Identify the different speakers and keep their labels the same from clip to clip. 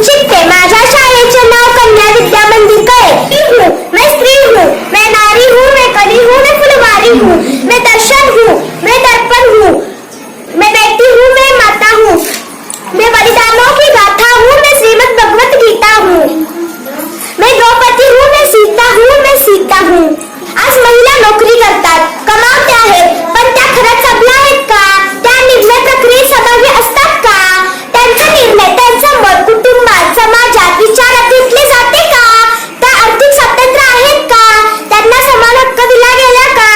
Speaker 1: इच्छित थे। माझ्या शाळेचे नाव कन्या विद्या मंदिर कळे। मैं स्त्री हूँ, मैं नारी हूँ, मैं कली हूँ, मैं फुलवारी हूँ, मैं दर्शन हूँ, मैं दर्पण हूँ, मैं बेटी हूँ, मैं माता हूँ, मैं बलिदानों की गाथा हूँ, मैं श्रीमद् भगवत गीता हूँ, मैं द्रौपदी हूँ, मैं सीता हूँ, मैं सीता हूँ। आज महिला नोकरी करतात, कमावते आहेत, पण त्या खरंच आपल्या आहेत का? त्या निर्णय प्रक्रियेत सहभागी असतात का? त्यांचा निर्णय, त्यांचं मत कुटुंबात, समाजात, विचारात घेतले जाते का? त्या आर्थिक स्वतंत्र आहेत का? त्यांना समान हक्क दिला गेला का?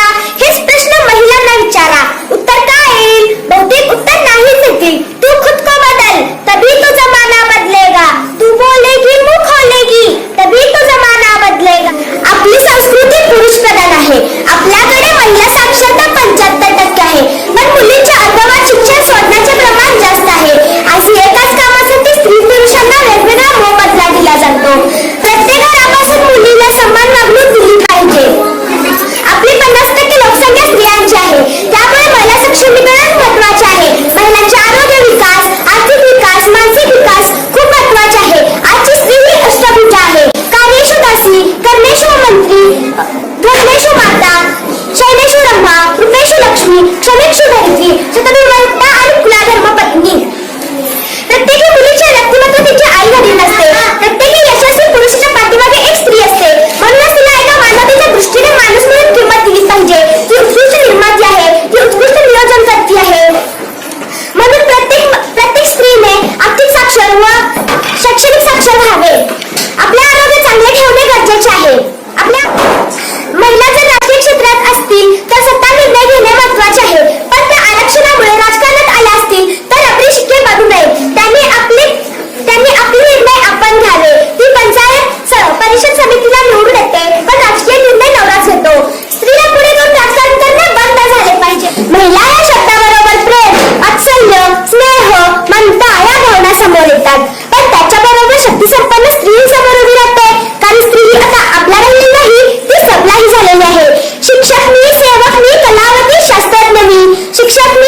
Speaker 1: हेच प्रश्न महिलांना विचारा. उत्तर काय येईल? बहुतेक उत्तर नाहीच येतील. तू खुद को बदल, तभी तो जमाना बदलेगा. तू बोलेगी मुख खोलेगी, तभी तो जमाना बदलेगा. आपली संस्कृती पुरुष प्रधान आहे. आपल्याकडे महिला साक्षरता 75% आहे, पण मुलींच्या अर्धवट शिक्षण सोडण्याचे प्रमाण जास्त आहे. आज एकाच कामासाठी स्त्री पुरुषांना वेगवेगळा मोबदला दिला जातो. प्रत्येक घरापासून मुलीला समान वागणूक दिली पाहिजे. आपली 50% लोकसंख्या स्त्रियांची आहे, त्यामुळे महिला सक्षमीकरण महत्त्वाचे आहे. महिलांचे आरोग्य विकास, आर्थिक विकास, मानसिक विकास खूप महत्त्वाचे आहे. आजची स्त्री ही अष्टभुजा आहे. कार्येषु दासी, कर्मेषु मंत्री, धर्मेषु माता, शैलेषु रंभा, रूपेषु लक्ष्मी, क्षमेषु धरित्री, शतधर्मता आणि कुलाधर्म पत्नी. प्रत्येक मुलीच्या व्यक्तिमत्व तिची आई घडली नसते. प्रत्येक यशस्वी पुरुषाच्या पाठीमागे एक स्त्री असते. म्हणूनच तिला एका मानवतेच्या दृष्टीने माणूस म्हणून किंमत दिली पाहिजे. ती उत्कृष्ट निर्माती आहे, ती उत्कृष्ट नियोजन करती आहे. म्हणून प्रत्येक स्त्रीने आर्थिक साक्षर व शैक्षणिक साक्षर व्हावे. आपले आरोग्य चांगले ठेवणे गरजेचे आहे. आपल्या महिला जर राजकीय क्षेत्रात असतील तर सत्ता निर्णय घेणे महत्त्वाचे आहे, पण त्या आरक्षणामुळे राजकारणात आल्या असतील तर आपले शिक्के बघू नये. त्यांनी आपले निर्णय आपण घ्यावे. ती पंचायत परिषद समितीला निवडून येते, पण राजकीय निर्णय नवराच घेतो. स्त्रीला पुढे जाऊन राजकारण करणे बंद झाले पाहिजे. महिला या शब्दाबरोबर प्रेम, वात्सल्य, स्नेह, ममता या भावना समोर येतात, पण त्याच्याबरोबर शक्तिसंपन्न स्त्री समोर उभी राहते. कारण स्त्री आता आपला राहिली नाही, ती सबलाही झालेली आहे. शिक्षक मी, सेवक मी, कलावती, शास्त्रज्ञ मी. शिक्षक